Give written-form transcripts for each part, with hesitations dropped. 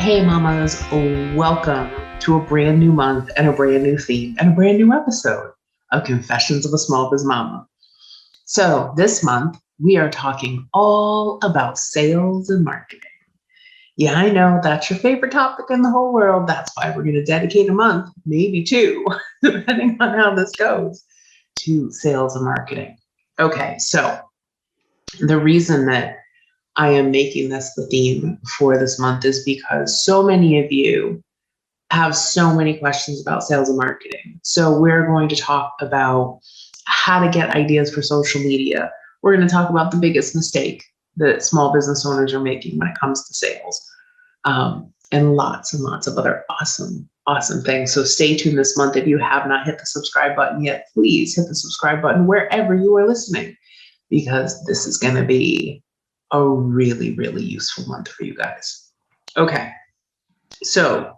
Hey mamas, welcome to a brand new month and a brand new theme and a brand new episode of Confessions of a Small Biz Mama. So this month we are talking all about sales and marketing. Yeah, I know that's your favorite topic in the whole world. That's why we're going to dedicate a month, maybe two, depending on how this goes, to sales and marketing. Okay, so the reason that I am making this the theme for this month is because so many of you have so many questions about sales and marketing. So we're going to talk about how to get ideas for social media. We're going to talk about the biggest mistake that small business owners are making when it comes to sales, and lots of other awesome things. So stay tuned this month. If you have not hit the subscribe button yet, please hit the subscribe button wherever you are listening, because this is going to be a really useful month for you guys. Okay, so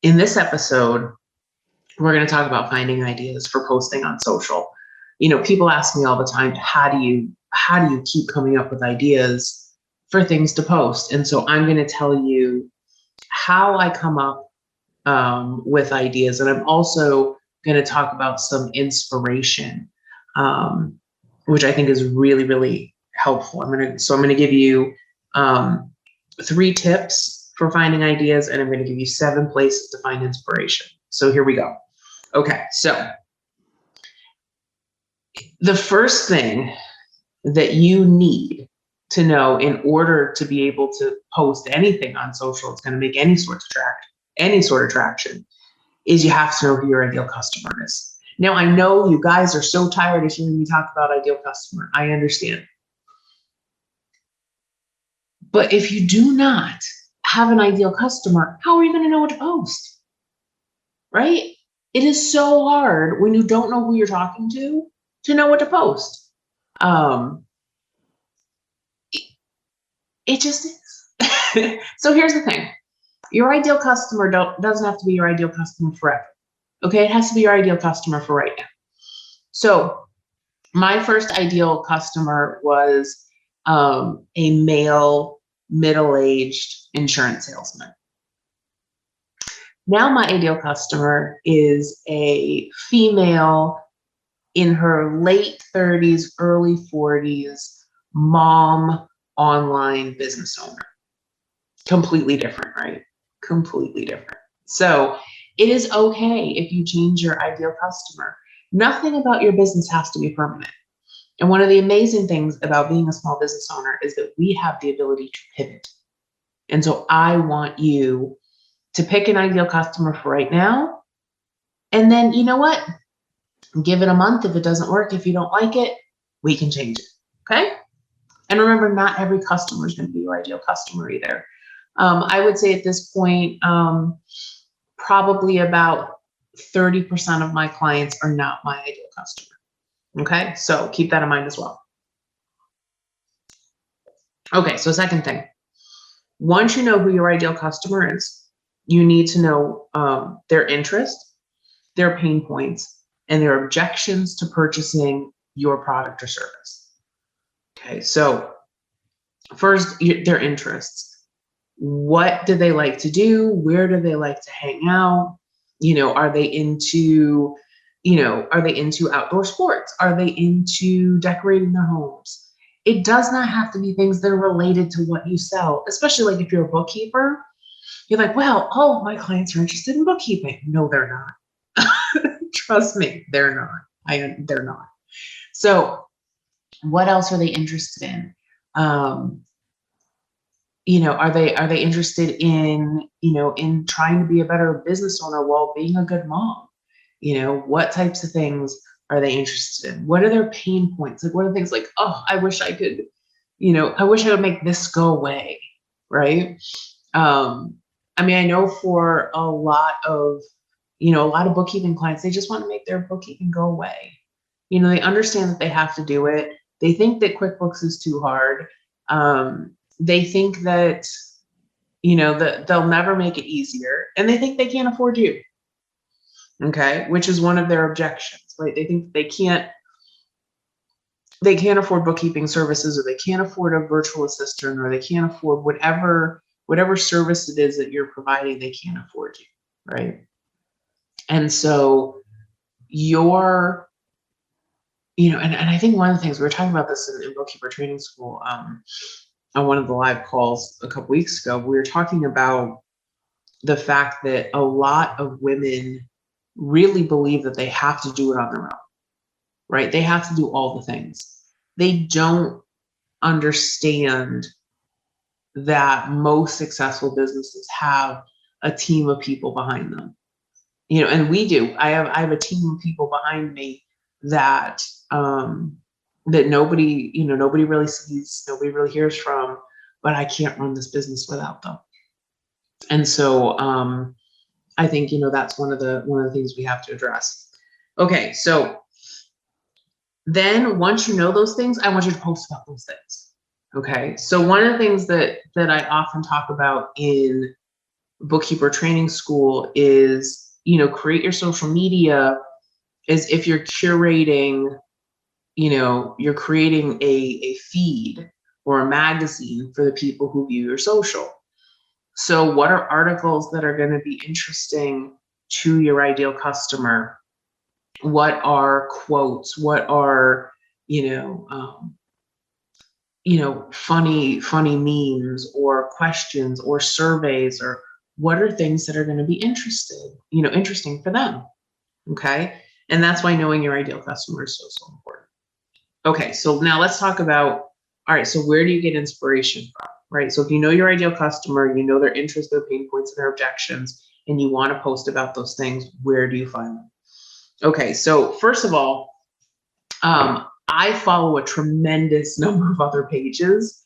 in this episode, we're going to talk about finding ideas for posting on social. You know, people ask me all the time, how do you keep coming up with ideas for things to post? And so I'm going to tell you how I come up with ideas. And I'm also going to talk about some inspiration, which I think is really helpful. I'm going to give you 3 tips for finding ideas, and I'm going to give you 7 places to find inspiration. So here we go. Okay, so the first thing that you need to know in order to be able to post anything on social, it's going to make any sort of traction, is you have to know who your ideal customer is. Now, I know you guys are so tired of hearing me talk about ideal customer. I understand. But if you do not have an ideal customer, how are you going to know what to post? Right? It is so hard when you don't know who you're talking to know what to post. It just is. So here's the thing. Your ideal customer doesn't have to be your ideal customer forever. Okay? It has to be your ideal customer for right now. So my first ideal customer was a male, middle-aged insurance salesman. Now my ideal customer is a female in her late 30s, early 40s, mom, online business owner. Completely different, right? Completely different. So it is okay if you change your ideal customer. Nothing about your business has to be permanent. And one of the amazing things about being a small business owner is that we have the ability to pivot. And so I want you to pick an ideal customer for right now. And then, you know what? Give it a month. If it doesn't work, if you don't like it, we can change it. Okay? And remember, not every customer is going to be your ideal customer either. I would say at this point, probably about 30% of my clients are not my ideal customer. Okay, so keep that in mind as well. Okay, so second thing, once you know who your ideal customer is, you need to know their interest, their pain points, and their objections to purchasing your product or service. Okay, so first, their interests. What do they like to do? Where do they like to hang out? You know, are they into outdoor sports? Are they into decorating their homes? It does not have to be things that are related to what you sell, especially like if you're a bookkeeper. You're like, well, all of my clients are interested in bookkeeping. No, they're not. Trust me, they're not. They're not. So what else are they interested in? Are they interested in trying to be a better business owner while being a good mom? What types of things are they interested in? What are their pain points? Like, what are things like, oh, I wish I could make this go away, right? I know for a lot of bookkeeping clients, they just want to make their bookkeeping go away. They understand that they have to do it. They think that QuickBooks is too hard. They think that, that they'll never make it easier, and they think they can't afford you. Okay, which is one of their objections, right? They think they can't afford bookkeeping services, or they can't afford a virtual assistant, or they can't afford whatever whatever service it is that you're providing, they can't afford you, right? And so your, and I think one of the things we were talking about this in bookkeeper training school, on one of the live calls a couple weeks ago, we were talking about the fact that a lot of women really believe that they have to do it on their own, right? They have to do all the things. They don't understand that most successful businesses have a team of people behind them, and we do. I have a team of people behind me that that nobody really sees, nobody really hears from, but I can't run this business without them. And so I think that's one of the things we have to address. Okay, so then once you know those things, I want you to post about those things. Okay, so one of the things that I often talk about in bookkeeper training school is, create your social media as if you're curating, you're creating a feed or a magazine for the people who view your social. So what are articles that are going to be interesting to your ideal customer? What are quotes? What are, funny memes or questions or surveys, or what are things that are going to be interesting for them? Okay. And that's why knowing your ideal customer is so important. Okay. So now let's talk about, all right, so where do you get inspiration from, right? So if you know your ideal customer, you know their interests, their pain points, and their objections, and you want to post about those things, where do you find them? Okay. So first of all, I follow a tremendous number of other pages,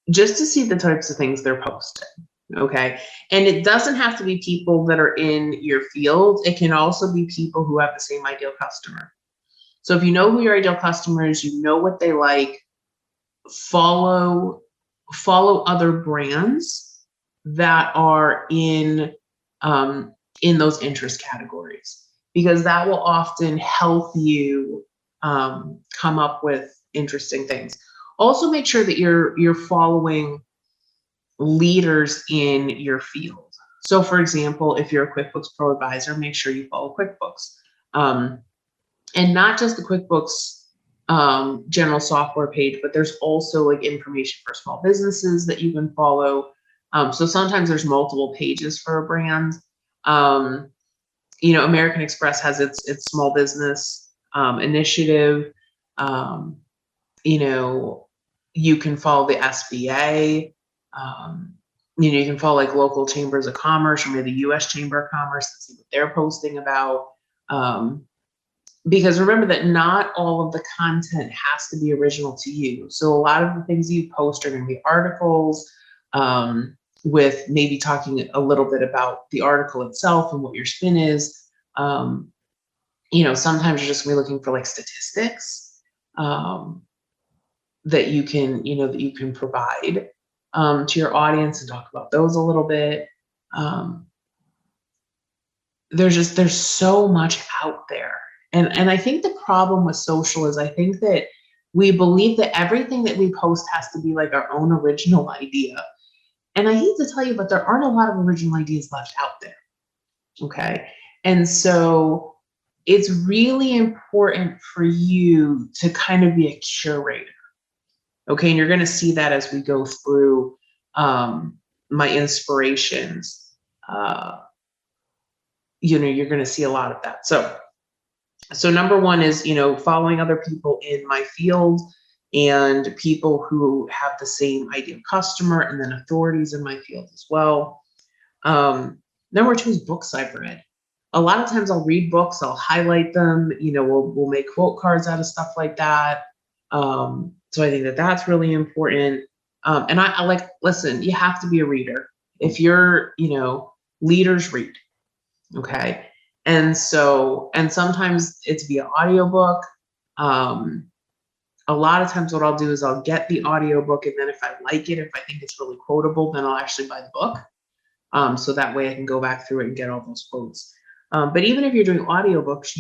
just to see the types of things they're posting. Okay. And it doesn't have to be people that are in your field. It can also be people who have the same ideal customer. So if you know who your ideal customer is, you know what they like, follow other brands that are in those interest categories, because that will often help you come up with interesting things. Also, make sure that you're following leaders in your field. So for example, if you're a QuickBooks Pro advisor, make sure you follow QuickBooks. And not just the QuickBooks general software page, but there's also like information for small businesses that you can follow. So sometimes there's multiple pages for a brand. American Express has its small business initiative. You can follow the SBA. You can follow like local chambers of commerce or maybe the U.S. Chamber of Commerce and see what they're posting about. Because remember that not all of the content has to be original to you. So a lot of the things you post are going to be articles with maybe talking a little bit about the article itself and what your spin is. Sometimes you're just going to be looking for like statistics that you can provide to your audience and talk about those a little bit. There's so much out there. And I think the problem with social is I think that we believe that everything that we post has to be like our own original idea. And I hate to tell you, but there aren't a lot of original ideas left out there. Okay. And so it's really important for you to kind of be a curator. Okay. And you're going to see that as we go through my inspirations. You're going to see a lot of that. So number one is, following other people in my field and people who have the same ideal customer, and then authorities in my field as well. Number two is books I've read. A lot of times I'll read books, I'll highlight them, we'll make quote cards out of stuff like that. So I think that that's really important. And I like, listen, you have to be a reader. If you're, leaders read. Okay. And sometimes it's via audiobook. A lot of times what I'll do is I'll get the audiobook, and then if I like it, if I think it's really quotable, then I'll actually buy the book. So that way I can go back through it and get all those quotes. But even if you're doing audiobooks,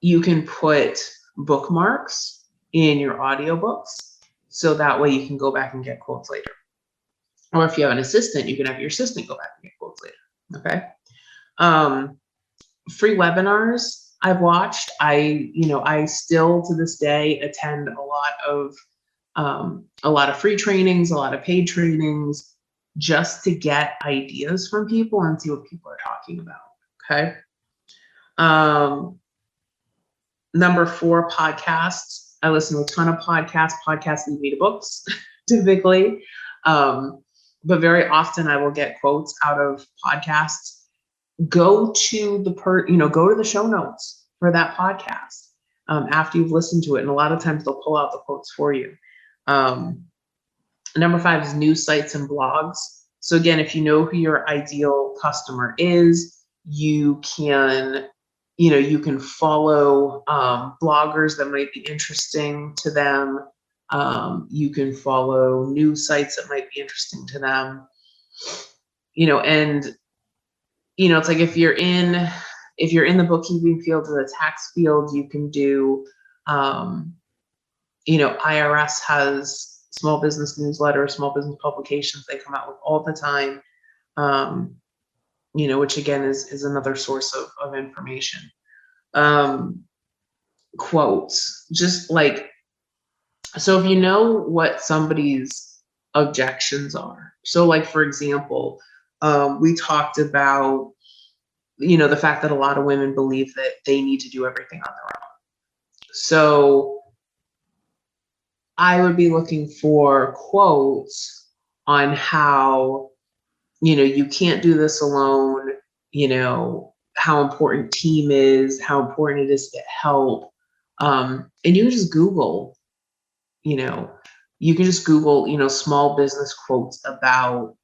you can put bookmarks in your audiobooks. So that way you can go back and get quotes later. Or if you have an assistant, you can have your assistant go back and get quotes later. Okay. Free webinars I've watched. I still to this day attend a lot of free trainings, a lot of paid trainings, just to get ideas from people and see what people are talking about. Okay. Number 4, podcasts. I listen to a ton of podcasts. Podcasts lead me to books, typically. But very often I will get quotes out of podcasts. Go to the show notes for that podcast after you've listened to it. And a lot of times they'll pull out the quotes for you. Number 5 is news sites and blogs. So again, if you know who your ideal customer is, you can follow bloggers that might be interesting to them. You can follow news sites that might be interesting to them. And it's like if you're in the bookkeeping field or the tax field, you can do, IRS has small business newsletters, small business publications they come out with all the time, which again is another source of information. Quotes, just like, so if you know what somebody's objections are. So like, for example, we talked about, the fact that a lot of women believe that they need to do everything on their own. So I would be looking for quotes on how, you can't do this alone, how important team is, how important it is to get help. And you can just Google, small business quotes about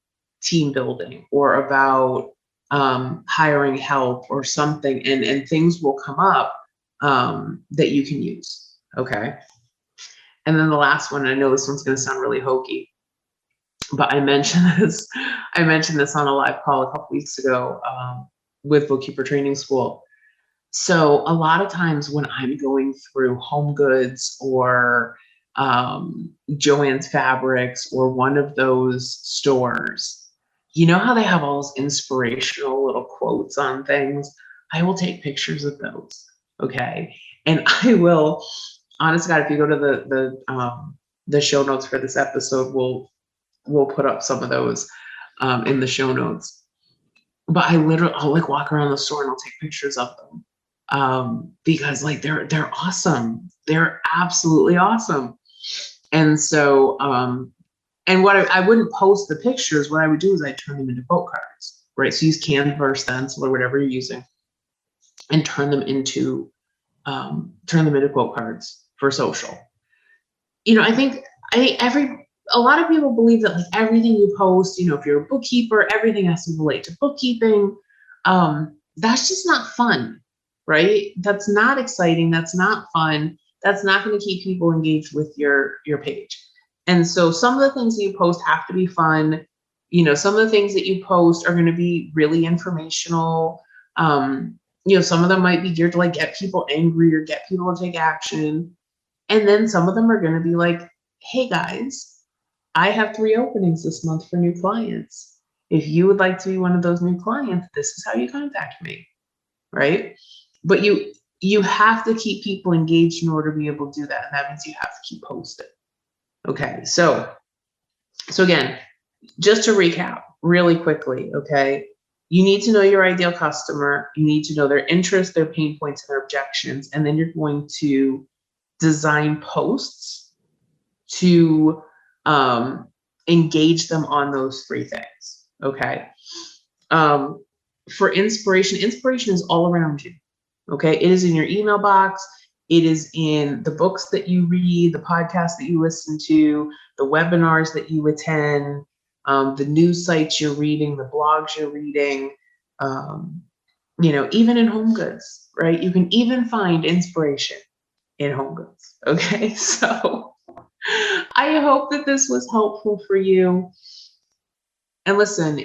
team building or about hiring help or something, and things will come up that you can use. Okay. And then the last one, I know this one's going to sound really hokey, but I mentioned this on a live call a couple weeks ago with Bookkeeper Training School. So a lot of times when I'm going through Home Goods or Joann's Fabrics or one of those stores, you know how they have all those inspirational little quotes on things? I will take pictures of those. Okay. And I will, honest to God, if you go to the show notes for this episode, we'll put up some of those in the show notes. But I'll like walk around the store and I'll take pictures of them because like they're awesome. They're absolutely awesome. And so and what I wouldn't post the pictures. What I would do is I'd turn them into quote cards, right? So use Canva or Stencil or whatever you're using, and turn them into quote cards for social. I think a lot of people believe that like everything you post, if you're a bookkeeper, everything has to relate to bookkeeping. That's just not fun, right? That's not exciting. That's not fun. That's not going to keep people engaged with your page. And so some of the things that you post have to be fun. Some of the things that you post are going to be really informational. Some of them might be geared to like get people angry or get people to take action. And then some of them are going to be like, hey guys, I have 3 openings this month for new clients. If you would like to be one of those new clients, this is how you contact me, right? But you have to keep people engaged in order to be able to do that. And that means you have to keep posting. Okay, so again, just to recap really quickly, okay? You need to know your ideal customer. You need to know their interests, their pain points, and their objections. And then you're going to design posts to engage them on those 3 things, okay? For inspiration is all around you, okay? It is in your email box. It is in the books that you read, the podcasts that you listen to, the webinars that you attend, the news sites you're reading, the blogs you're reading, even in Home Goods, right? You can even find inspiration in Home Goods, okay? So I hope that this was helpful for you. And listen,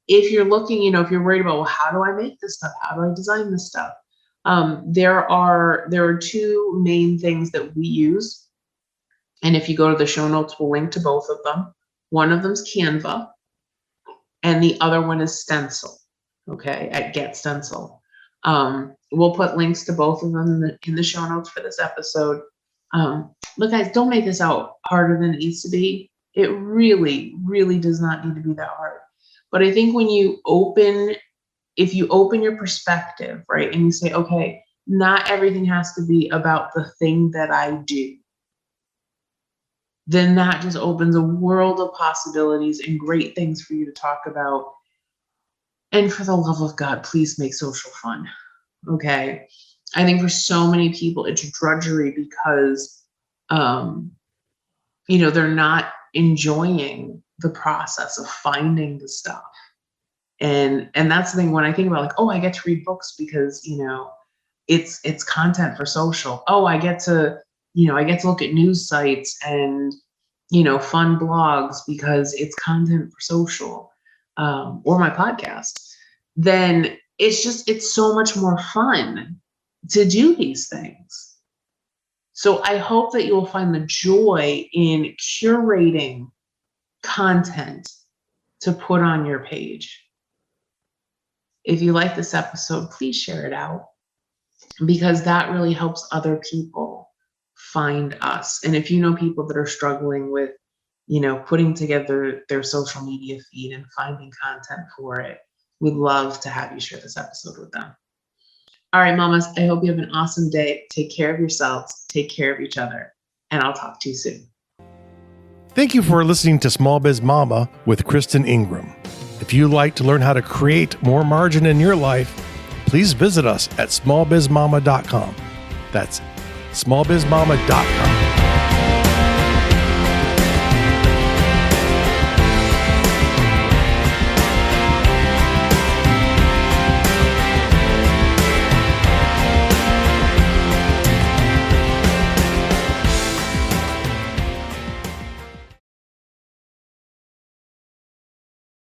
if you're looking, if you're worried about, well, how do I make this stuff? How do I design this stuff? There are 2 main things that we use And if you go to the show notes, we'll link to both of them. One of them's Canva, and the other one is Stencil, okay, at Get Stencil. We'll put links to both of them in the show notes for this episode. Look, guys, don't make this out harder than it needs to be. It really, really does not need to be that hard. But I think if you open your perspective, right, and you say, okay, not everything has to be about the thing that I do, then that just opens a world of possibilities and great things for you to talk about. And for the love of God, please make social fun, okay? I think for so many people, it's drudgery because, they're not enjoying the process of finding the stuff. And that's the thing when I think about, like, oh, I get to read books because, it's content for social. Oh, I get to look at news sites and, fun blogs because it's content for social, or my podcast. Then it's so much more fun to do these things. So I hope that you'll find the joy in curating content to put on your page. If you like this episode, please share it out, because that really helps other people find us. And if you know people that are struggling with, putting together their social media feed and finding content for it, we'd love to have you share this episode with them. All right, mamas, I hope you have an awesome day. Take care of yourselves, take care of each other, and I'll talk to you soon. Thank you for listening to Small Biz Mama with Kristen Ingram. If you'd like to learn how to create more margin in your life, please visit us at smallbizmama.com. That's smallbizmama.com.